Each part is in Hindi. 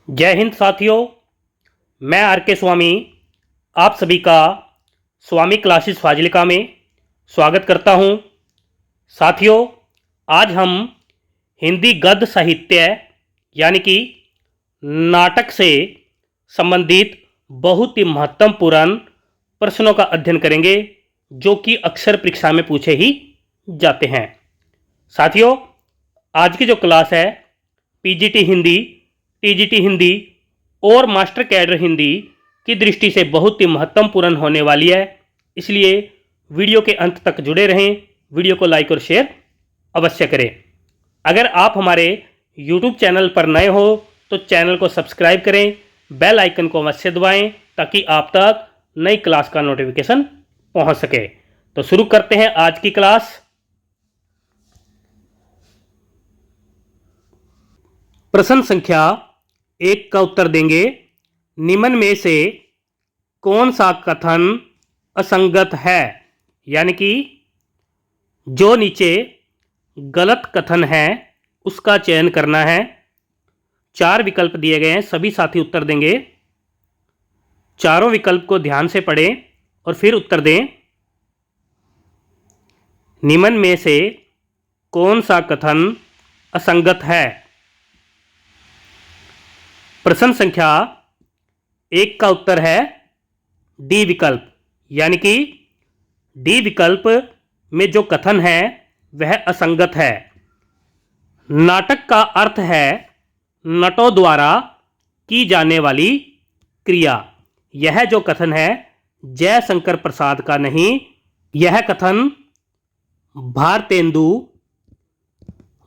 जय हिंद साथियों। मैं आर के स्वामी आप सभी का स्वामी क्लासेस फाजिलिका में स्वागत करता हूं। साथियों, आज हम हिंदी गद्य साहित्य यानी कि नाटक से संबंधित बहुत ही महत्वपूर्ण प्रश्नों का अध्ययन करेंगे जो कि अक्सर परीक्षा में पूछे ही जाते हैं। साथियों, आज की जो क्लास है पीजीटी हिंदी, टीजीटी हिंदी और मास्टर कैडर हिंदी की दृष्टि से बहुत ही महत्वपूर्ण होने वाली है, इसलिए वीडियो के अंत तक जुड़े रहें। वीडियो को लाइक और शेयर अवश्य करें। अगर आप हमारे YouTube चैनल पर नए हो तो चैनल को सब्सक्राइब करें, बेल आइकन को अवश्य दबाएं ताकि आप तक नई क्लास का नोटिफिकेशन पहुंच सके। तो शुरू करते हैं आज की क्लास। प्रश्न संख्या 1 का उत्तर देंगे, निम्न में से कौन सा कथन असंगत है। यानी कि जो नीचे गलत कथन है उसका चयन करना है। 4 विकल्प दिए गए हैं, सभी साथी उत्तर देंगे। चारों विकल्प को ध्यान से पढ़ें और फिर उत्तर दें। निम्न में से कौन सा कथन असंगत है। प्रश्न संख्या 1 का उत्तर है डी विकल्प, यानी कि डी विकल्प में जो कथन है वह असंगत है। नाटक का अर्थ है नटों द्वारा की जाने वाली क्रिया। यह जो कथन है जयशंकर प्रसाद का नहीं, यह कथन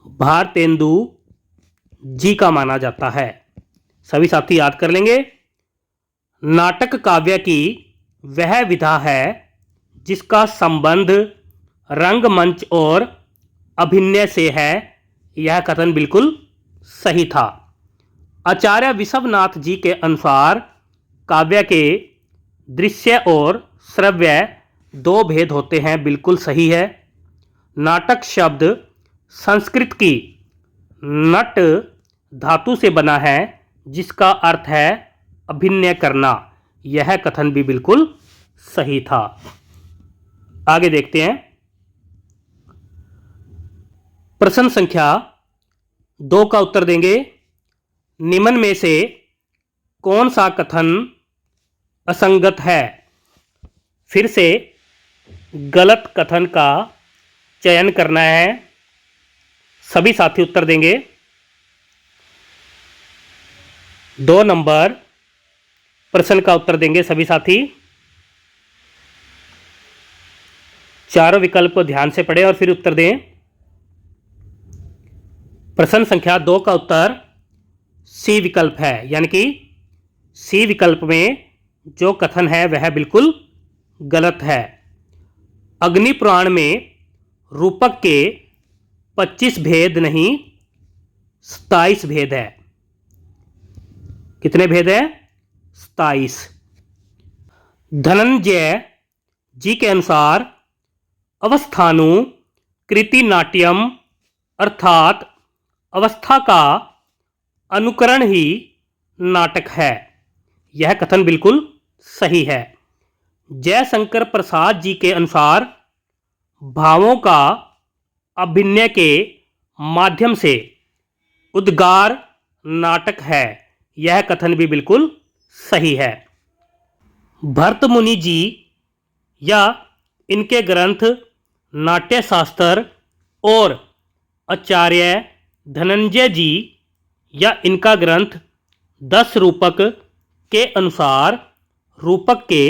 भारतेंदु जी का माना जाता है। सभी साथी याद कर लेंगे। नाटक काव्य की वह विधा है जिसका संबंध रंगमंच और अभिनय से है। यह कथन बिल्कुल सही था। आचार्य विश्वनाथ जी के अनुसार काव्य के दृश्य और श्रव्य 2 भेद होते हैं। बिल्कुल सही है। नाटक शब्द संस्कृत की नट धातु से बना है जिसका अर्थ है अभिनय करना। यह कथन भी बिल्कुल सही था। आगे देखते हैं। प्रश्न संख्या 2 का उत्तर देंगे, निम्न में से कौन सा कथन असंगत है। फिर से गलत कथन का चयन करना है। सभी साथी उत्तर देंगे। 2 नंबर प्रश्न का उत्तर देंगे सभी साथी। चारों विकल्प को ध्यान से पढ़ें और फिर उत्तर दें। प्रश्न संख्या 2 का उत्तर सी विकल्प है, यानी कि सी विकल्प में जो कथन है वह बिल्कुल गलत है। अग्नि पुराण में रूपक के 25 भेद नहीं 27 भेद है। कितने भेद हैं? 27। धनंजय जी के अनुसार अवस्थानु कृति नाट्यम अर्थात अवस्था का अनुकरण ही नाटक है। यह कथन बिल्कुल सही है। जयशंकर प्रसाद जी के अनुसार भावों का अभिनय के माध्यम से उद्गार नाटक है। यह कथन भी बिल्कुल सही है। भरत मुनि जी या इनके ग्रंथ नाट्यशास्त्र और आचार्य धनंजय जी या इनका ग्रंथ 10 रूपक के अनुसार रूपक के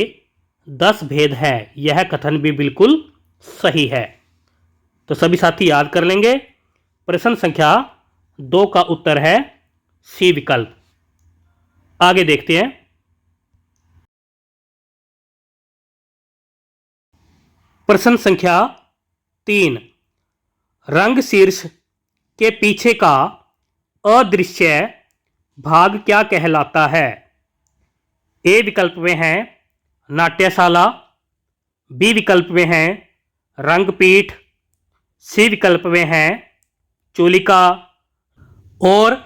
10 भेद है। यह कथन भी बिल्कुल सही है। तो सभी साथी याद कर लेंगे। प्रश्न संख्या 2 का उत्तर है सी विकल्प। आगे देखते हैं। प्रश्न संख्या 3, रंग शीर्ष के पीछे का अदृश्य भाग क्या कहलाता है। ए विकल्प में है नाट्यशाला, बी विकल्प में है रंगपीठ, सी विकल्प में है चूलिका और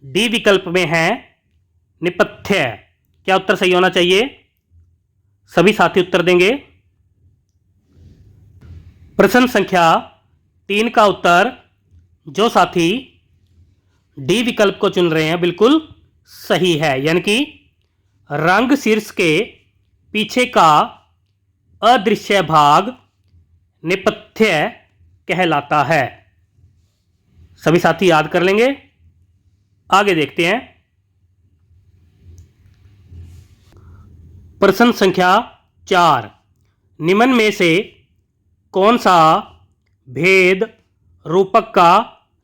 डी विकल्प में है नेपथ्य। क्या उत्तर सही होना चाहिए? सभी साथी उत्तर देंगे। प्रश्न संख्या 3 का उत्तर जो साथी डी विकल्प को चुन रहे हैं बिल्कुल सही है, यानी कि रंग शीर्ष के पीछे का अदृश्य भाग नेपथ्य कहलाता है। सभी साथी याद कर लेंगे। आगे देखते हैं। प्रश्न संख्या 4, निम्न में से कौन सा भेद रूपक का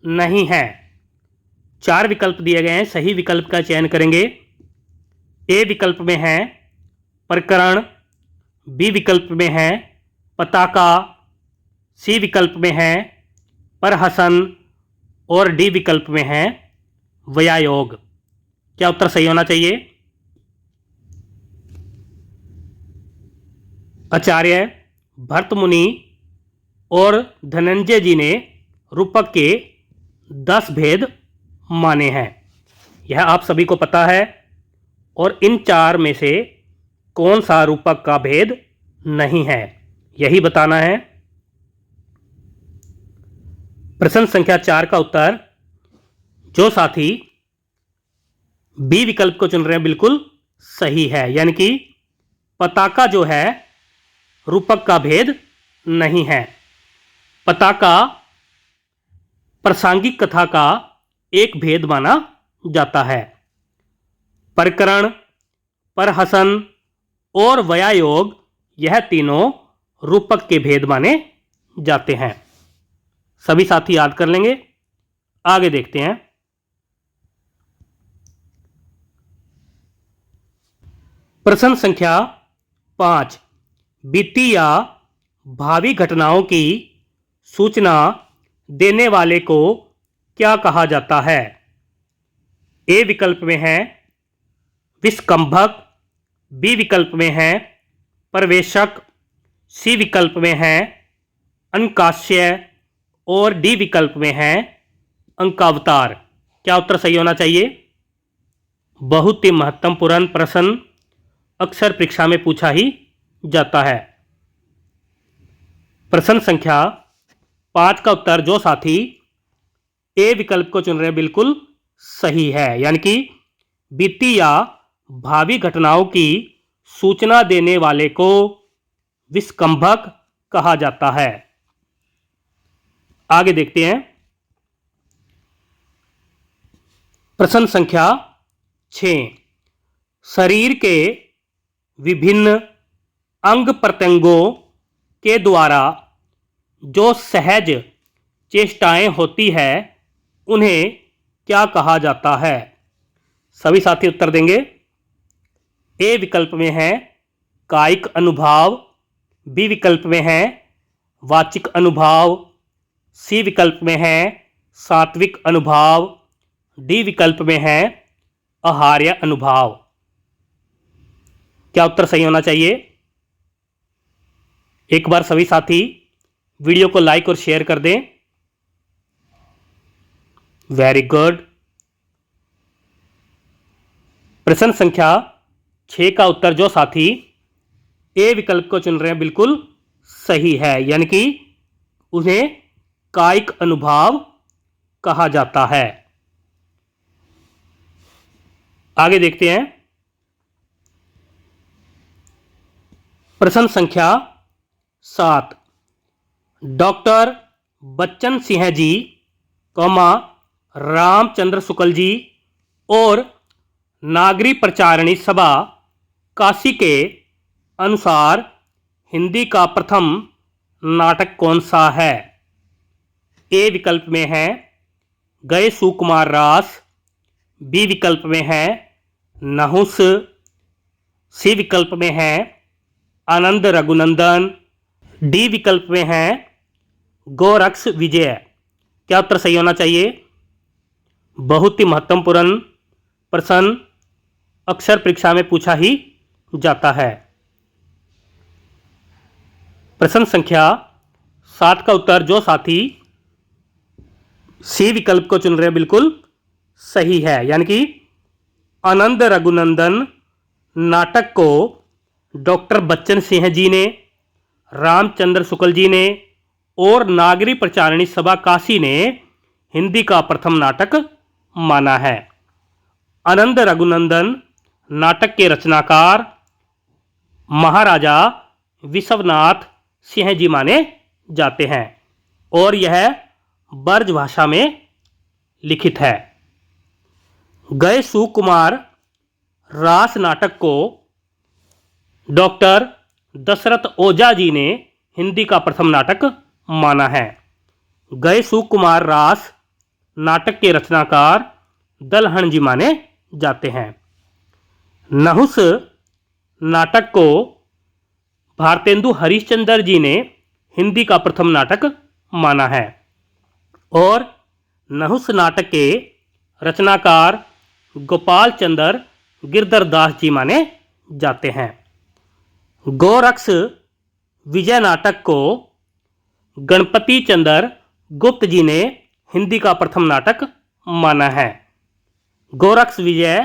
नहीं है? 4 विकल्प दिए गए हैं, सही विकल्प का चयन करेंगे। ए विकल्प में है प्रकरण, बी विकल्प में है पताका, सी विकल्प में है प्रहसन और डी विकल्प में है व्यायोग। क्या उत्तर सही होना चाहिए? आचार्य भरत मुनि और धनंजय जी ने रूपक के 10 भेद माने हैं, यह आप सभी को पता है। और इन 4 में से कौन सा रूपक का भेद नहीं है, यही बताना है। प्रश्न संख्या 4 का उत्तर जो साथी बी विकल्प को चुन रहे हैं बिल्कुल सही है, यानी कि पताका जो है रूपक का भेद नहीं है। पताका प्रासंगिक कथा का एक भेद माना जाता है। प्रकरण, प्रहसन और व्यायोग यह तीनों रूपक के भेद माने जाते हैं। सभी साथी याद कर लेंगे। आगे देखते हैं। प्रश्न संख्या 5, बीती या भावी घटनाओं की सूचना देने वाले को क्या कहा जाता है? ए विकल्प में है विस्कंभक, बी विकल्प में है प्रवेशक, सी विकल्प में है अंकाश्य और डी विकल्प में है अंकावतार। क्या उत्तर सही होना चाहिए? बहुत ही महत्वपूर्ण प्रश्न अक्सर परीक्षा में पूछा ही जाता है। प्रश्न संख्या 5 का उत्तर जो साथी ए विकल्प को चुन रहे हैं बिल्कुल सही है, यानी कि बीती या भावी घटनाओं की सूचना देने वाले को विस्कंभक कहा जाता है। आगे देखते हैं। प्रश्न संख्या 6, शरीर के विभिन्न अंग प्रत्यंगों के द्वारा जो सहज चेष्टाएं होती है उन्हें क्या कहा जाता है? सभी साथी उत्तर देंगे। ए विकल्प में है कायिक अनुभाव, बी विकल्प में है वाचिक अनुभाव, सी विकल्प में है सात्विक अनुभाव, डी विकल्प में है आहार्य अनुभाव। क्या उत्तर सही होना चाहिए? एक बार सभी साथी वीडियो को लाइक और शेयर कर दें। Very good. प्रश्न संख्या 6 का उत्तर जो साथी ए विकल्प को चुन रहे हैं बिल्कुल सही है, यानी कि उन्हें कायिक अनुभाव कहा जाता है। आगे देखते हैं। प्रश्न संख्या 7, डॉक्टर बच्चन सिंह जी, रामचंद्र शुक्ल जी और नागरी प्रचारणी सभा काशी के अनुसार हिंदी का प्रथम नाटक कौन सा है? ए विकल्प में है गए सुकुमार रास, बी विकल्प में है नहुस, सी विकल्प में है आनंद रघुनंदन, डी विकल्प में है गोरक्ष विजय। क्या उत्तर सही होना चाहिए? बहुत ही महत्वपूर्ण प्रश्न अक्सर परीक्षा में पूछा ही जाता है। प्रश्न संख्या 7 का उत्तर जो साथी सी विकल्प को चुन रहे हैं बिल्कुल सही है, यानी कि आनंद रघुनंदन नाटक को डॉक्टर बच्चन सिंह जी ने, रामचंद्र शुक्ल जी ने और नागरी प्रचारणी सभा काशी ने हिंदी का प्रथम नाटक माना है। आनंद रघुनंदन नाटक के रचनाकार महाराजा विश्वनाथ सिंह जी माने जाते हैं और यह ब्रज भाषा में लिखित है। गए सुकुमार रास नाटक को डॉक्टर दशरथ ओझा जी ने हिंदी का प्रथम नाटक माना है। गए सुकुमार रास नाटक के रचनाकार दलहन जी माने जाते हैं। नहुस नाटक को भारतेंदु हरिश्चंद्र जी ने हिंदी का प्रथम नाटक माना है और नहुस नाटक के रचनाकार गोपाल चंद्र गिरधर दास जी माने जाते हैं। गोरक्ष विजय नाटक को गणपति चंद्र गुप्त जी ने हिंदी का प्रथम नाटक माना है। गोरक्ष विजय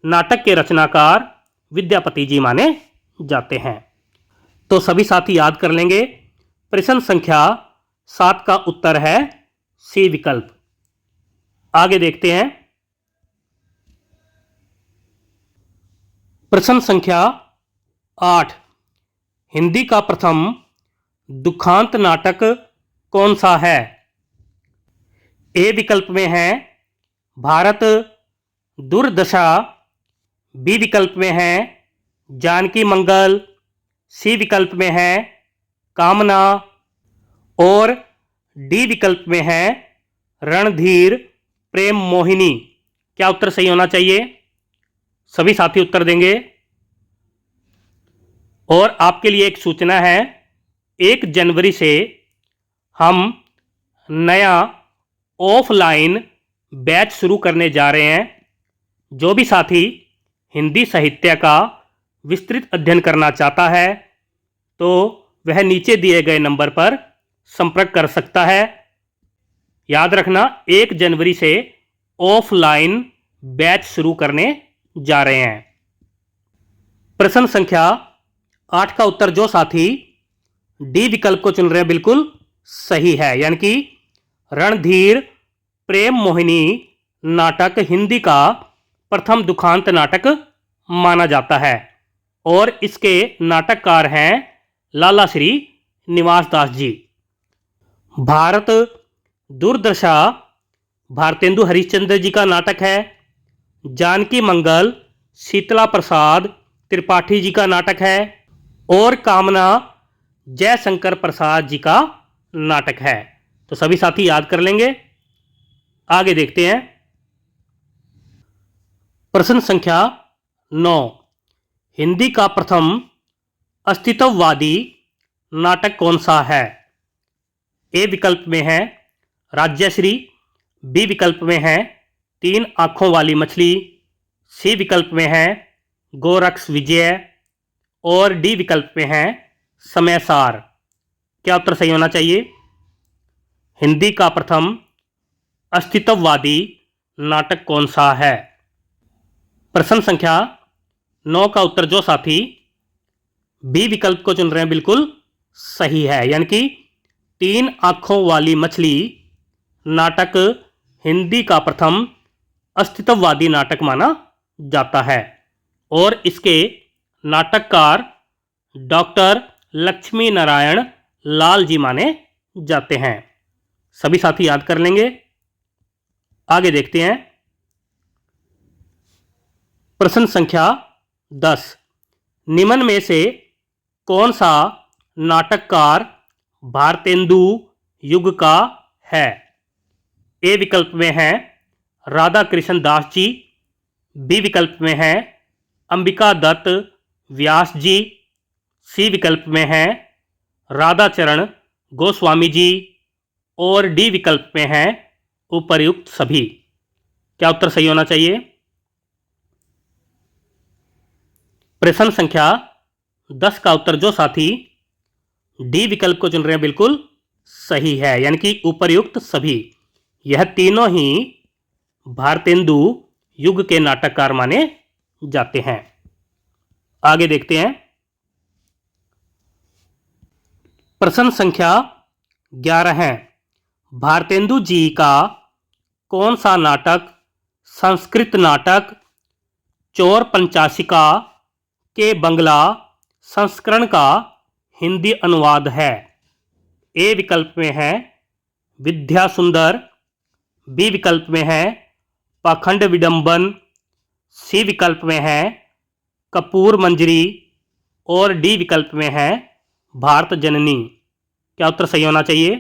नाटक के रचनाकार विद्यापति जी माने जाते हैं। तो सभी साथी याद कर लेंगे। प्रश्न संख्या 7 का उत्तर है सी विकल्प। आगे देखते हैं। प्रश्न संख्या 8, हिंदी का प्रथम दुखांत नाटक कौन सा है? ए विकल्प में है भारत दुर्दशा, बी विकल्प में है जानकी मंगल, सी विकल्प में है कामना और डी विकल्प में है रणधीर प्रेम मोहिनी। क्या उत्तर सही होना चाहिए? सभी साथी उत्तर देंगे। और आपके लिए एक सूचना है, 1 जनवरी से हम नया ऑफलाइन बैच शुरू करने जा रहे हैं। जो भी साथी हिंदी साहित्य का विस्तृत अध्ययन करना चाहता है तो वह नीचे दिए गए नंबर पर संपर्क कर सकता है। याद रखना, 1 जनवरी से ऑफलाइन बैच शुरू करने जा रहे हैं। प्रश्न संख्या 8 का उत्तर जो साथी डी विकल्प को चुन रहे हैं बिल्कुल सही है, यानी कि रणधीर प्रेम मोहिनी नाटक हिंदी का प्रथम दुखांत नाटक माना जाता है और इसके नाटककार हैं लाला श्री निवास दास जी। भारत दुर्दशा भारतेंदु हरिश्चंद्र जी का नाटक है। जानकी मंगल शीतला प्रसाद त्रिपाठी जी का नाटक है और कामना जयशंकर प्रसाद जी का नाटक है। तो सभी साथी याद कर लेंगे। आगे देखते हैं। प्रश्न संख्या 9, हिंदी का प्रथम अस्तित्ववादी नाटक कौन सा है? ए विकल्प में है राज्यश्री, बी विकल्प में है 3 आंखों वाली मछली, सी विकल्प में है गोरक्ष विजय और डी विकल्प में है समयसार। क्या उत्तर सही होना चाहिए? हिंदी का प्रथम अस्तित्ववादी नाटक कौन सा है? प्रश्न संख्या 9 का उत्तर जो साथी बी विकल्प को चुन रहे हैं बिल्कुल सही है, यानी कि 3 आंखों वाली मछली नाटक हिंदी का प्रथम अस्तित्ववादी नाटक माना जाता है और इसके नाटककार डॉक्टर लक्ष्मी नारायण लाल जी माने जाते हैं। सभी साथी याद कर लेंगे। आगे देखते हैं। प्रश्न संख्या 10, निम्न में से कौन सा नाटककार भारतेंदु युग का है? ए विकल्प में है राधा कृष्ण दास जी, बी विकल्प में है अंबिका दत्त व्यास जी, सी विकल्प में है राधाचरण गोस्वामी जी और डी विकल्प में है उपर्युक्त सभी। क्या उत्तर सही होना चाहिए? प्रश्न संख्या 10 का उत्तर जो साथी डी विकल्प को चुन रहे हैं बिल्कुल सही है, यानी कि उपर्युक्त सभी। यह तीनों ही भारतेंदु युग के नाटककार माने जाते हैं। आगे देखते हैं। प्रश्न संख्या 11 है, भारतेंदु जी का कौन सा नाटक संस्कृत नाटक चोर पंचाशिका के बंगला संस्करण का हिंदी अनुवाद है? ए विकल्प में है विद्या सुंदर, बी विकल्प में है पाखंड विडंबन, सी विकल्प में है कपूर मंजरी और डी विकल्प में है भारत जननी। क्या उत्तर सही होना चाहिए?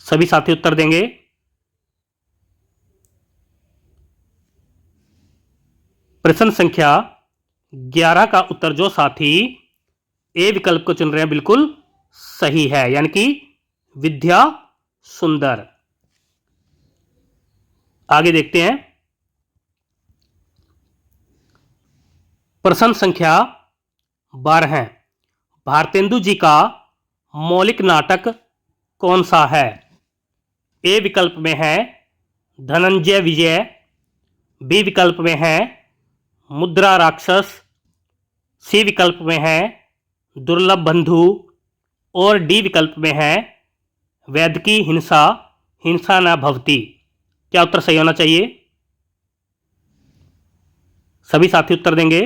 सभी साथी उत्तर देंगे। प्रश्न संख्या 11 का उत्तर जो साथी ए विकल्प को चुन रहे हैं बिल्कुल सही है, यानी कि विद्या सुंदर। आगे देखते हैं। प्रश्न संख्या 12 है, भारतेंदु जी का मौलिक नाटक कौन सा है? ए विकल्प में है धनंजय विजय, बी विकल्प में है मुद्रा राक्षस, सी विकल्प में है दुर्लभ बंधु और डी विकल्प में है वैदकी हिंसा हिंसा न भवती। क्या उत्तर सही होना चाहिए? सभी साथी उत्तर देंगे।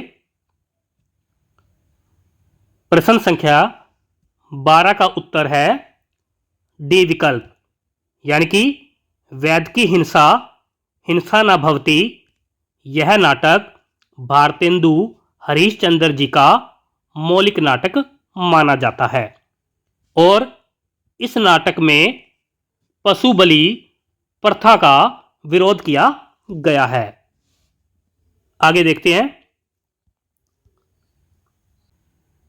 प्रश्न संख्या 12 का उत्तर है डी विकल्प, यानी कि वैदकी हिंसा हिंसा न भवती। यह नाटक भारतेंदु हरीशचंद्र जी का मौलिक नाटक माना जाता है और इस नाटक में पशु बलि प्रथा का विरोध किया गया है। आगे देखते हैं।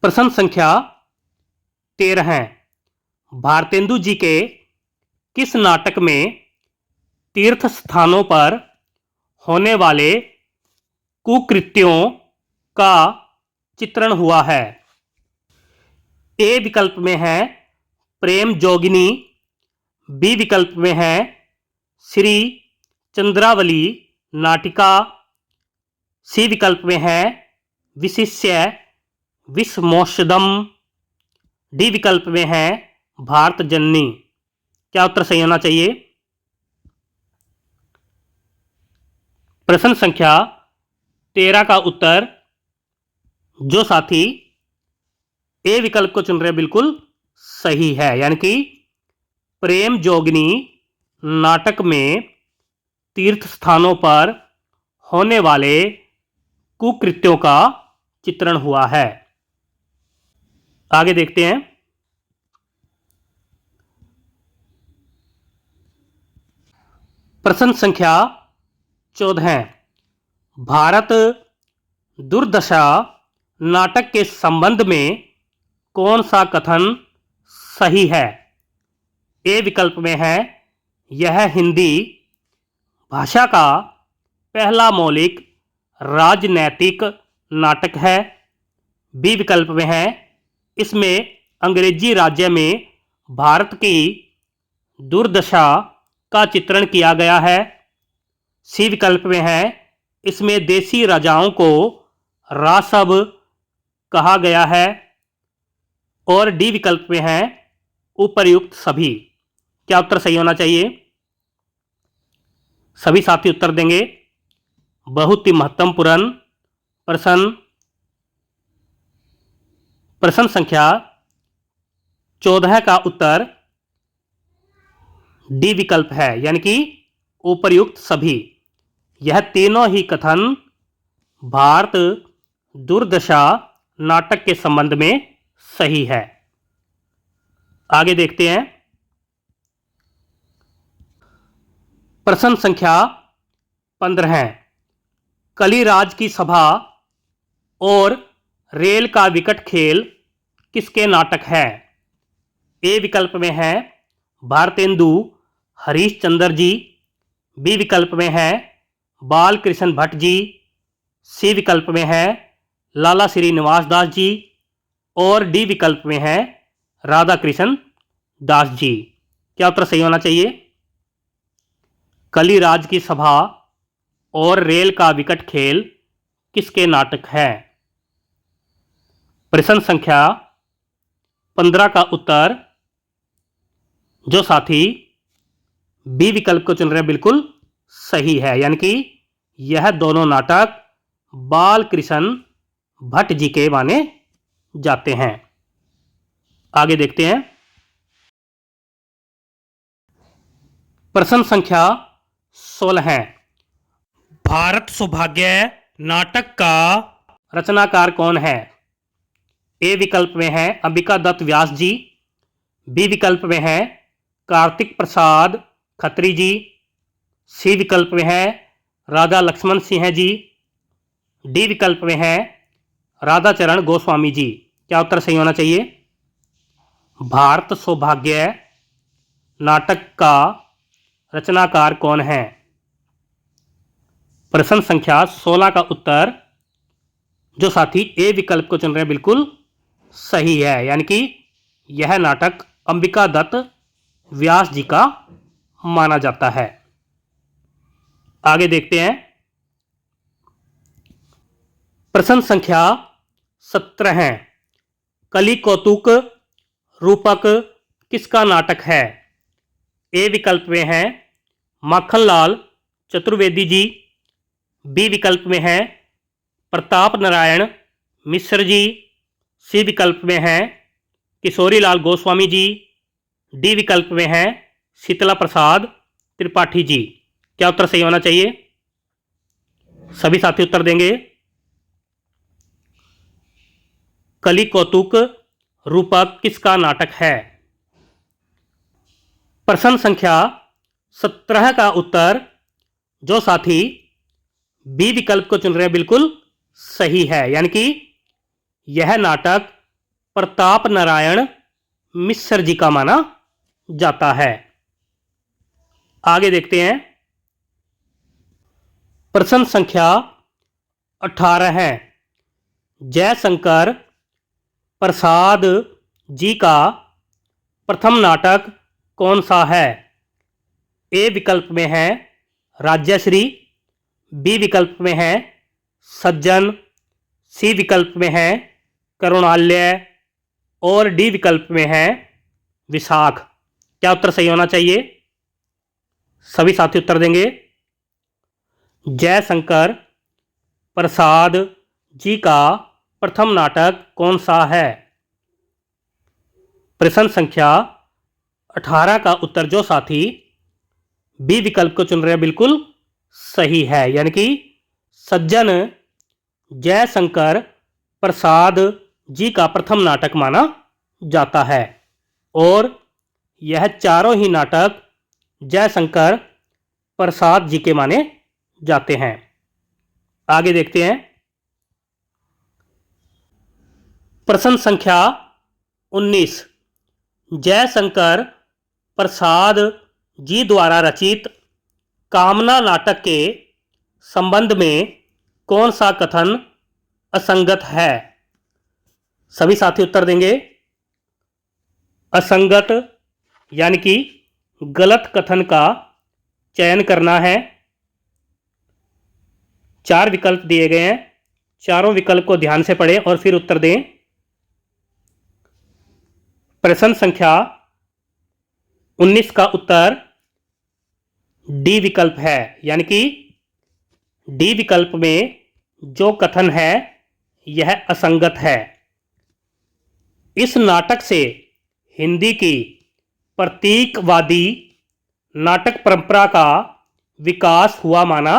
प्रश्न संख्या 13 है, भारतेंदु जी के किस नाटक में तीर्थ स्थानों पर होने वाले कुकृत्यों का चित्रण हुआ है? ए विकल्प में है प्रेम जोगिनी, बी विकल्प में है श्री चंद्रावली नाटिका, सी विकल्प में है विशिष्य विषमोषदम, डी विकल्प में है भारत जननी। क्या उत्तर सही होना चाहिए? प्रश्न संख्या 13 का उत्तर जो साथी ए विकल्प को चुन रहे हैं बिल्कुल सही है, यानी कि प्रेम जोगिनी नाटक में तीर्थ स्थानों पर होने वाले कुकृत्यों का चित्रण हुआ है। आगे देखते हैं। प्रश्न संख्या 14 है, भारत दुर्दशा नाटक के संबंध में कौन सा कथन सही है? ए विकल्प में है यह हिंदी भाषा का पहला मौलिक राजनैतिक नाटक है, बी विकल्प में है इसमें अंग्रेजी राज्य में भारत की दुर्दशा का चित्रण किया गया है, सी विकल्प में है इसमें देसी राजाओं को रासब कहा गया है और डी विकल्प में है उपर्युक्त सभी। क्या उत्तर सही होना चाहिए? सभी साथी उत्तर देंगे। बहुत ही महत्वपूर्ण प्रश्न संख्या 14 का उत्तर डी विकल्प है, यानी कि उपर्युक्त सभी। यह तीनों ही कथन भारत दुर्दशा नाटक के संबंध में सही है। आगे देखते हैं। प्रश्न संख्या 15 है, कलिराज की सभा और रेल का विकट खेल किसके नाटक है? ए विकल्प में है भारतेंदु हरीशचंद्र जी, बी विकल्प में है बाल कृष्ण भट्ट जी, सी विकल्प में है लाला श्रीनिवास दास जी और डी विकल्प में है राधा कृष्ण दास जी। क्या उत्तर सही होना चाहिए? कलिराज की सभा और रेल का विकट खेल किसके नाटक है? प्रश्न संख्या 15 का उत्तर जो साथी बी विकल्प को चुन रहे हैं बिल्कुल सही है, यानी कि यह दोनों नाटक बाल कृष्ण भट्ट जी के माने जाते हैं। आगे देखते हैं। प्रश्न संख्या 16 है। भारत सौभाग्य नाटक का रचनाकार कौन है? ए विकल्प में है अंबिका दत्त व्यास जी, बी विकल्प में है कार्तिक प्रसाद खत्री जी, सी विकल्प में है राधा लक्ष्मण सिंह जी, डी विकल्प में है राधा चरण गोस्वामी जी। क्या उत्तर सही होना चाहिए? भारत सौभाग्य नाटक का रचनाकार कौन है? प्रश्न संख्या 16 का उत्तर जो साथी ए विकल्प को चुन रहे हैं बिल्कुल सही है, यानी कि यह नाटक अंबिका दत्त व्यास जी का माना जाता है। आगे देखते हैं। प्रश्न संख्या 17 है। कली कौतुक रूपक किसका नाटक है? ए विकल्प में है माखनलाल चतुर्वेदी जी, बी विकल्प में है प्रताप नारायण मिश्र जी, सी विकल्प में है किशोरीलाल गोस्वामी जी, डी विकल्प में है शीतला प्रसाद त्रिपाठी जी। क्या उत्तर सही होना चाहिए? सभी साथी उत्तर देंगे। कली कौतुक रूपक किसका नाटक है? प्रश्न संख्या 17 का उत्तर जो साथी बी विकल्प को चुन रहे हैं बिल्कुल सही है, यानी कि यह नाटक प्रताप नारायण मिश्र जी का माना जाता है। आगे देखते हैं। प्रश्न संख्या 18 है। जयशंकर प्रसाद जी का प्रथम नाटक कौन सा है? ए विकल्प में है राज्यश्री, बी विकल्प में है सज्जन, सी विकल्प में है करुणालय और डी विकल्प में है विशाख। क्या उत्तर सही होना चाहिए? सभी साथी उत्तर देंगे। जयशंकर प्रसाद जी का प्रथम नाटक कौन सा है? प्रश्न संख्या 18 का उत्तर जो साथी बी विकल्प को चुन रहे हैं बिल्कुल सही है, यानी कि सज्जन जयशंकर प्रसाद जी का प्रथम नाटक माना जाता है और यह चारों ही नाटक जयशंकर प्रसाद जी के माने जाते हैं। आगे देखते हैं। प्रश्न संख्या 19। जयशंकर प्रसाद जी द्वारा रचित कामना नाटक के संबंध में कौन सा कथन असंगत है? सभी साथी उत्तर देंगे। असंगत यानी कि गलत कथन का चयन करना है। 4 विकल्प दिए गए हैं, चारों विकल्प को ध्यान से पढ़ें और फिर उत्तर दें। प्रश्न संख्या 19 का उत्तर डी विकल्प है, यानी कि डी विकल्प में जो कथन है यह असंगत है। इस नाटक से हिंदी की प्रतीकवादी नाटक परंपरा का विकास हुआ माना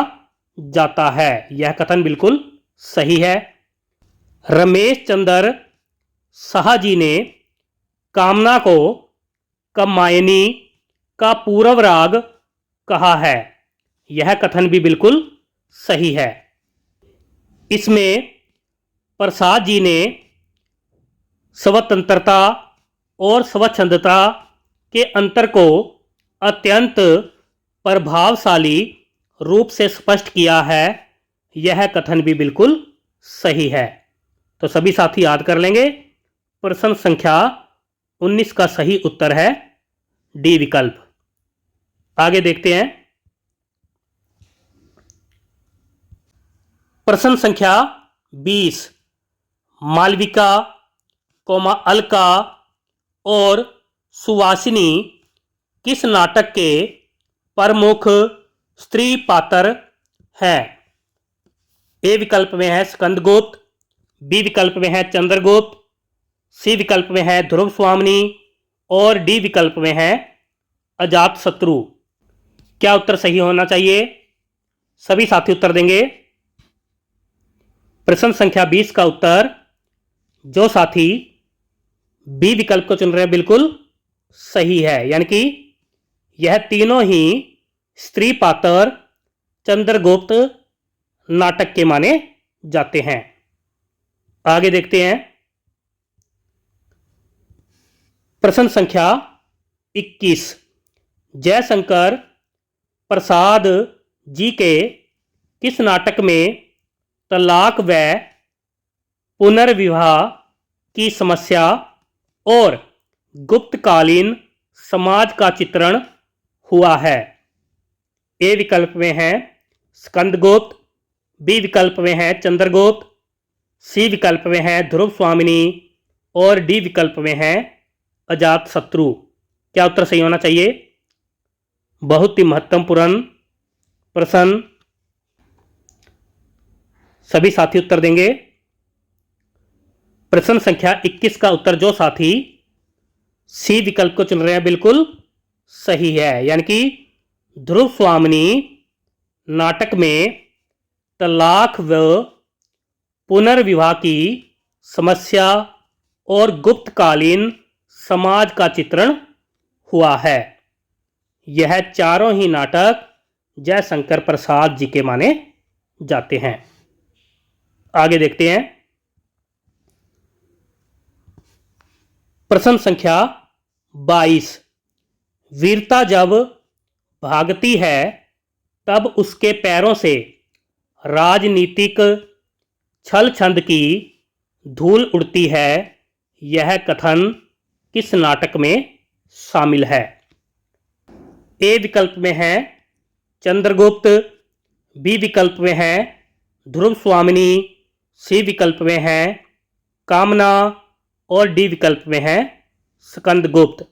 जाता है। यह कथन बिल्कुल सही है। रमेश चंद्र शाह जी ने कामना को कामायनी का पूर्व राग कहा है। यह कथन भी बिल्कुल सही है। इसमें प्रसाद जी ने स्वतंत्रता और स्वच्छंदता के अंतर को अत्यंत प्रभावशाली रूप से स्पष्ट किया है। यह कथन भी बिल्कुल सही है। तो सभी साथी याद कर लेंगे। प्रश्न संख्या 19 का सही उत्तर है डी विकल्प। आगे देखते हैं। प्रश्न संख्या 20, मालविका, अलका और सुवासिनी किस नाटक के प्रमुख स्त्री पात्र हैं? ए विकल्प में है स्कंदगुप्त, बी विकल्प में है चंद्रगुप्त, सी विकल्प में है ध्रुव स्वामिनी और डी विकल्प में है अजातशत्रु। क्या उत्तर सही होना चाहिए? सभी साथी उत्तर देंगे। प्रश्न संख्या 20 का उत्तर जो साथी बी विकल्प को चुन रहे हैं बिल्कुल सही है, यानी कि यह तीनों ही स्त्री पात्र चंद्रगुप्त नाटक के माने जाते हैं। आगे देखते हैं। प्रश्न संख्या 21, जयशंकर प्रसाद जी के किस नाटक में तलाक व पुनर्विवाह की समस्या और गुप्तकालीन समाज का चित्रण हुआ है? ए विकल्प में है स्कंदगुप्त, बी विकल्प में है चंद्रगुप्त, सी विकल्प में है ध्रुव स्वामिनी और डी विकल्प में है अजातशत्रु। क्या उत्तर सही होना चाहिए? बहुत ही महत्वपूर्ण प्रश्न, सभी साथी उत्तर देंगे। प्रश्न संख्या 21 का उत्तर जो साथी सी विकल्प को चुन रहे हैं बिल्कुल सही है, यानी कि ध्रुव स्वामिनी नाटक में तलाक व पुनर्विवाह की समस्या और गुप्तकालीन समाज का चित्रण हुआ है। यह चारों ही नाटक जयशंकर प्रसाद जी के माने जाते हैं। आगे देखते हैं। प्रश्न संख्या 22, वीरता जब भागती है तब उसके पैरों से राजनीतिक छल छंद की धूल उड़ती है, यह कथन किस नाटक में शामिल है? ए विकल्प में है चंद्रगुप्त, बी विकल्प में है ध्रुव स्वामिनी, सी विकल्प में है कामना और डी विकल्प में है स्कंदगुप्त।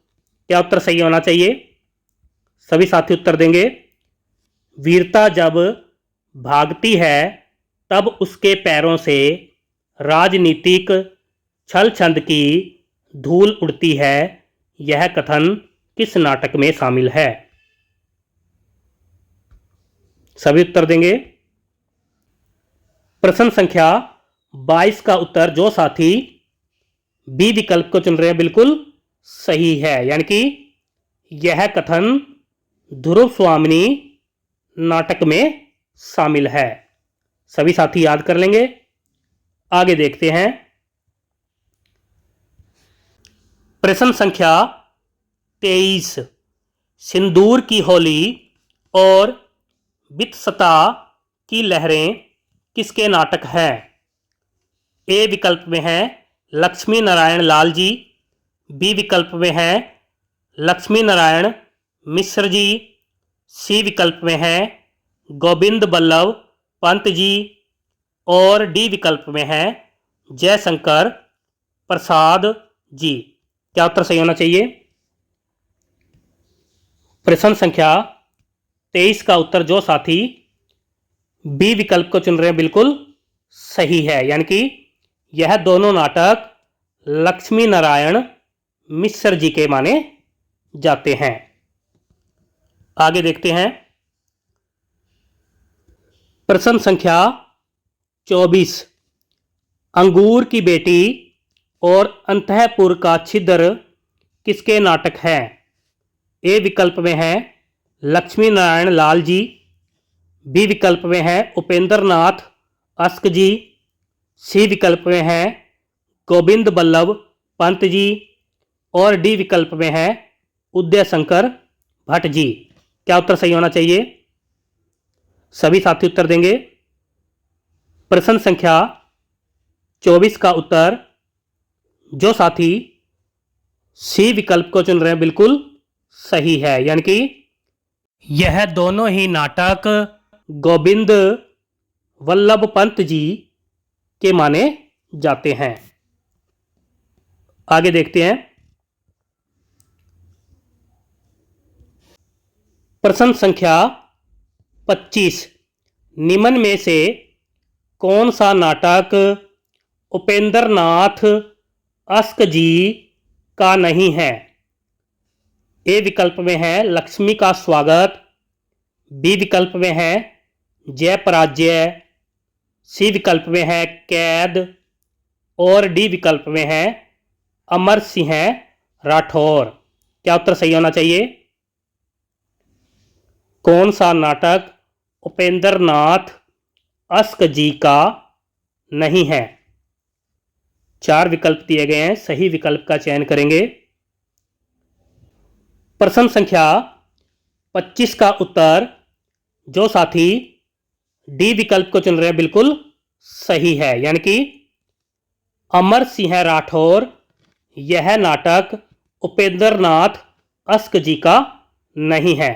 क्या उत्तर सही होना चाहिए? सभी साथी उत्तर देंगे। वीरता जब भागती है तब उसके पैरों से राजनीतिक छल छंद की धूल उड़ती है, यह कथन किस नाटक में शामिल है? सभी उत्तर देंगे। प्रश्न संख्या 22 का उत्तर जो साथी बी विकल्प को चुन रहे हैं बिल्कुल सही है, यानी कि यह कथन ध्रुव स्वामिनी नाटक में शामिल है। सभी साथी याद कर लेंगे। आगे देखते हैं। प्रश्न संख्या 23, सिंदूर की होली और वित्सता की लहरें किसके नाटक हैं? ए विकल्प में है लक्ष्मी नारायण लाल जी, बी विकल्प में है लक्ष्मी नारायण मिश्र जी, सी विकल्प में है गोविंद बल्लभ पंत जी और डी विकल्प में है जयशंकर प्रसाद जी। क्या उत्तर सही होना चाहिए? प्रश्न संख्या 23 का उत्तर जो साथी बी विकल्प को चुन रहे हैं बिल्कुल सही है, यानी कि यह दोनों नाटक लक्ष्मी नारायण मिश्र जी के माने जाते हैं। आगे देखते हैं। प्रश्न संख्या 24, अंगूर की बेटी और अंतःपुर का छिद्र किसके नाटक हैं? ए विकल्प में है लक्ष्मी नारायण लाल जी, बी विकल्प में है उपेंद्र नाथ अस्क जी, सी विकल्प में है गोविंद बल्लभ पंत जी और डी विकल्प में है उदय शंकर भट्ट जी। क्या उत्तर सही होना चाहिए? सभी साथी उत्तर देंगे। प्रश्न संख्या 24 का उत्तर जो साथी सी विकल्प को चुन रहे हैं बिल्कुल सही है, यानी कि यह दोनों ही नाटक गोविंद वल्लभ पंत जी के माने जाते हैं। आगे देखते हैं। प्रश्न संख्या 25। निम्न में से कौन सा नाटक उपेंद्र नाथ अस्क जी का नहीं है? ए विकल्प में है लक्ष्मी का स्वागत, बी विकल्प में है जय पराजय, सी विकल्प में है कैद और डी विकल्प में है अमर सिंह राठौर। क्या उत्तर सही होना चाहिए? कौन सा नाटक उपेंद्र नाथ अस्क जी का नहीं है? 4 विकल्प दिए गए हैं, सही विकल्प का चयन करेंगे। प्रश्न संख्या 25 का उत्तर जो साथी डी विकल्प को चुन रहे हैं बिल्कुल सही है, यानी कि अमर सिंह राठौर यह नाटक उपेंद्र नाथ अस्क जी का नहीं है।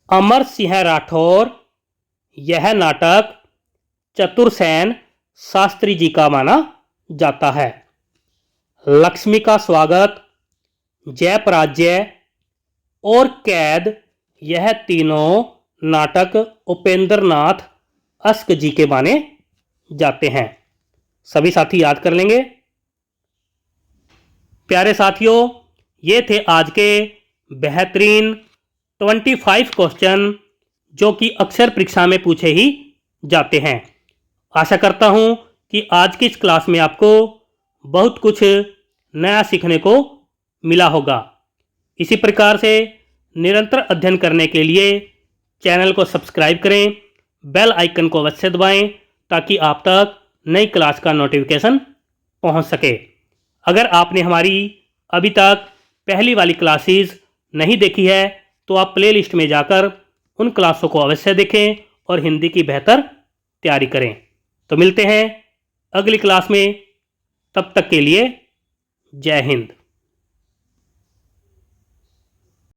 अमर सिंह राठौर यह नाटक चतुरसेन शास्त्री जी का माना जाता है। लक्ष्मी का स्वागत, जय पराजय और कैद यह तीनों नाटक उपेंद्र नाथ अस्क जी के माने जाते हैं। सभी साथी याद कर लेंगे। प्यारे साथियों, ये थे आज के बेहतरीन 25 क्वेश्चन जो कि अक्सर परीक्षा में पूछे ही जाते हैं। आशा करता हूं कि आज की इस क्लास में आपको बहुत कुछ नया सीखने को मिला होगा। इसी प्रकार से निरंतर अध्ययन करने के लिए चैनल को सब्सक्राइब करें, बेल आइकन को अवश्य दबाएं ताकि आप तक नई क्लास का नोटिफिकेशन पहुंच सके। अगर आपने हमारी अभी तक पहली वाली क्लासेस नहीं देखी है तो आप प्लेलिस्ट में जाकर उन क्लासों को अवश्य देखें और हिंदी की बेहतर तैयारी करें। तो मिलते हैं अगली क्लास में, तब तक के लिए जय हिंद।